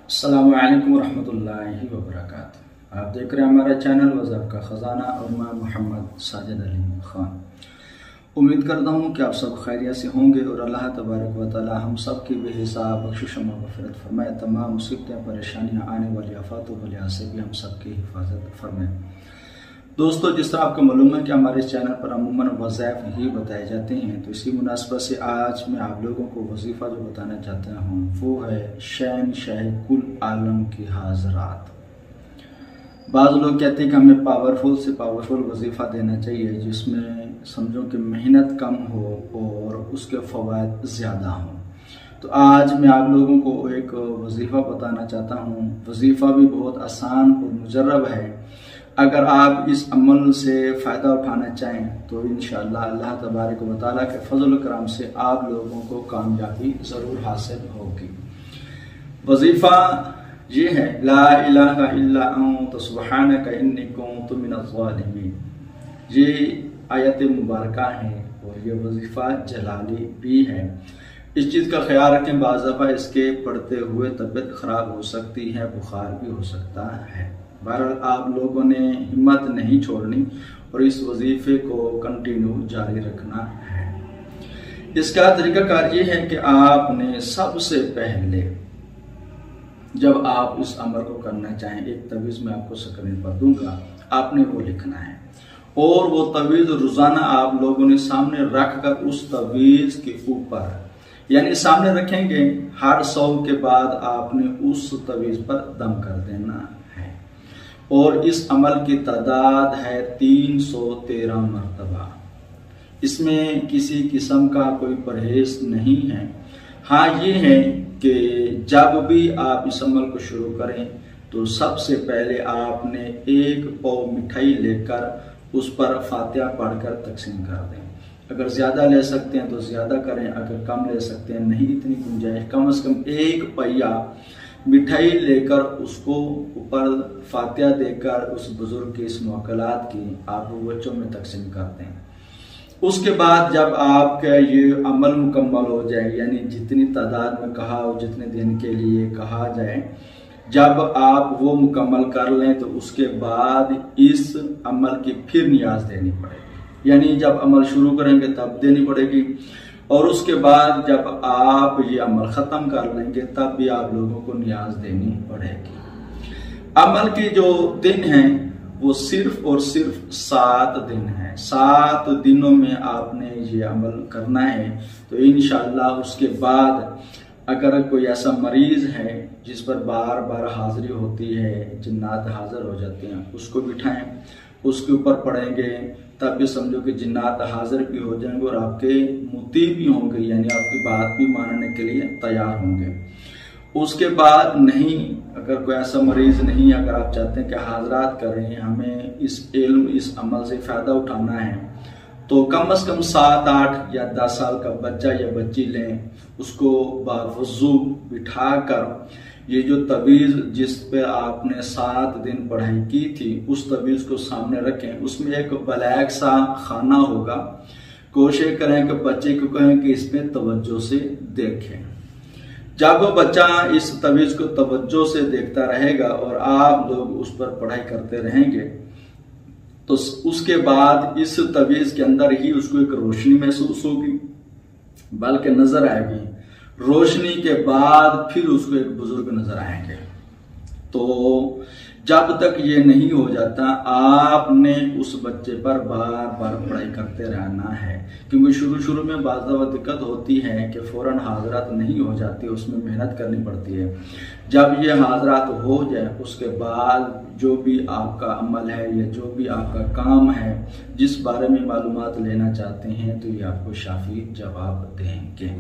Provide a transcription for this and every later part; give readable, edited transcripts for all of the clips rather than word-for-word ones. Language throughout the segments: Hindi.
अस्सलामु अलैकुम वरहमतुल्लाहि वबरकातुहू। आप देख रहे हैं हमारा चैनल वज़ाफ़ का ख़ज़ाना और मैं मोहम्मद साजिद अली खान। उम्मीद करता हूँ कि आप सब खैरियत से होंगे और अल्लाह तबारक व तआला हम सब की बेहिसाब बख्शिश और मग़फ़िरत फरमाए। तमाम मुसीबतें परेशानियाँ आने वाली आफ़ात व बलिया से भी हम सब की हिफाजत फरमाए। दोस्तों, जिस तरह आपको मालूम है कि हमारे चैनल पर अमूमन वज़ाइफ ही बताए जाते हैं, तो इसी मुनासबत से आज मैं आप लोगों को वजीफ़ा जो बताना चाहता हूँ वो है शहंशाह कुल आलम की हाज़रात। बाज़ लोग कहते हैं कि हमें पावरफुल से पावरफुल वजीफ़ा देना चाहिए जिसमें समझो कि मेहनत कम हो और उसके फ़वाइद ज़्यादा हों। तो आज मैं आप लोगों को एक वजीफ़ा बताना चाहता हूँ। वजीफ़ा भी बहुत आसान और मुजर्रब है। अगर आप इस अमल से फ़ायदा उठाना चाहें तो इंशाअल्लाह अल्लाह तबारक व तआला के फजल करम से आप लोगों को कामयाबी ज़रूर हासिल होगी। वजीफ़ा ये है ला इलाहा इल्ला अंत सुब्हानक इन्नी कुन्तु मिनज़ ज़ालिमीन। ये आयत मुबारका है और ये वजीफ़ा जलाली भी है। इस चीज़ का ख्याल रखें, बाज़ाफ़ा इसके पढ़ते हुए तबीयत ख़राब हो सकती है, बुखार भी हो सकता है। बहरहाल आप लोगों ने हिम्मत नहीं छोड़नी और इस वजीफे को कंटिन्यू जारी रखना है। इसका तरीकाकार ये है कि आपने सबसे पहले जब आप इस अमल को करना चाहें, एक तवीज़ मैं आपको स्क्रीन पर दूंगा, आपने वो लिखना है और वो तवीज़ रोजाना आप लोगों ने सामने रख कर उस तवीज़ के ऊपर यानी सामने रखेंगे। हर 100 के बाद आपने उस तवीज़ पर दम कर देना है और इस अमल की तादाद है 313 मरतबा। इसमें किसी किस्म का कोई परहेज नहीं है। हाँ, ये है कि जब भी आप इस अमल को शुरू करें तो सबसे पहले आपने एक पाव मिठाई लेकर उस पर फातिहा पढ़कर तकसीम कर दें। अगर ज़्यादा ले सकते हैं तो ज़्यादा करें, अगर कम ले सकते हैं, नहीं इतनी गुंजाइश, कम से कम एक पहिया मिठाई लेकर उसको ऊपर फातिहा देकर उस बुजुर्ग की इस मुअक्कलात की आप बच्चों में तकसीम कर दें। उसके बाद जब आपका ये अमल मुकम्मल हो जाए, यानी जितनी तादाद में कहा हो, जितने दिन के लिए कहा जाए, जब आप वो मुकम्मल कर लें तो उसके बाद इस अमल की फिर नियाज देनी पड़ेगी। यानी जब अमल शुरू करेंगे तब देनी पड़ेगी और उसके बाद जब आप ये अमल ख़त्म कर लेंगे तब भी आप लोगों को नियाज देनी पड़ेगी। अमल के जो दिन हैं वो सिर्फ और सिर्फ 7 दिन हैं। 7 दिनों में आपने ये अमल करना है। तो इंशाअल्लाह उसके बाद अगर कोई ऐसा मरीज है जिस पर बार बार हाजिरी होती है, जिन्नात हाजिर हो जाते हैं, उसको बिठाएं, उसके ऊपर पढ़ेंगे, तब भी समझो कि जिन्नात हाजिर भी हो जाएंगे और आपके मुती भी होंगे, यानी आपकी बात भी मानने के लिए तैयार होंगे। उसके बाद नहीं, अगर कोई ऐसा मरीज नहीं, अगर आप चाहते हैं कि हाजरात करें, हमें इस इल्म इस अमल से फ़ायदा उठाना है, तो कम से कम 7, 8 या 10 साल का बच्चा या बच्ची लें, उसको बावजू बिठा कर ये जो तवीज़ जिस पे आपने 7 दिन पढ़ाई की थी उस तवीज़ को सामने रखें। उसमें एक ब्लैक सा खाना होगा। कोशिश करें कि बच्चे को कहें कि इसमें तवज्जो से देखें। जब वो बच्चा इस तवीज़ को तवज्जो से देखता रहेगा और आप लोग उस पर पढ़ाई करते रहेंगे तो उसके बाद इस तवीज़ के अंदर ही उसको एक रोशनी महसूस होगी, बल्कि नजर आएगी। रोशनी के बाद फिर उसको एक बुजुर्ग नजर आएंगे। तो जब तक ये नहीं हो जाता आपने उस बच्चे पर बार बार पढ़ाई करते रहना है, क्योंकि शुरू में बाज़ दफ़ा दिक्कत होती है कि फ़ौरन हाज़रात नहीं हो जाती, उसमें मेहनत करनी पड़ती है। जब ये हाज़रात हो जाए उसके बाद जो भी आपका अमल है या जो भी आपका काम है, जिस बारे में मालूमात लेना चाहते हैं, तो ये आपको शाफी जवाब देंगे।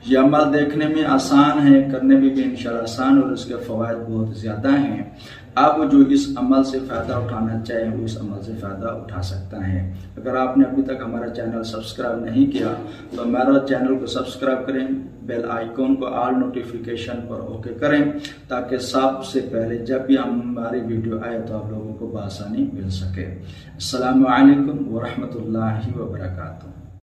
ये अमल देखने में आसान है, करने में भी इंशाअल्लाह आसान और इसके फ़वाइद बहुत ज़्यादा हैं। अब जो इस अमल से फ़ायदा उठाना चाहे वो इस अमल से फ़ायदा उठा सकता है। अगर आपने अभी तक हमारा चैनल सब्सक्राइब नहीं किया तो हमारा चैनल को सब्सक्राइब करें, बेल आइकॉन को ऑल नोटिफिकेशन पर ओके करें, ताकि सबसे पहले जब भी हमारी वीडियो आए तो आप लोगों को बआसानी मिल सके। अस्सलामु अलैकुम वरहमतुल्लाहि वबरकातुहू।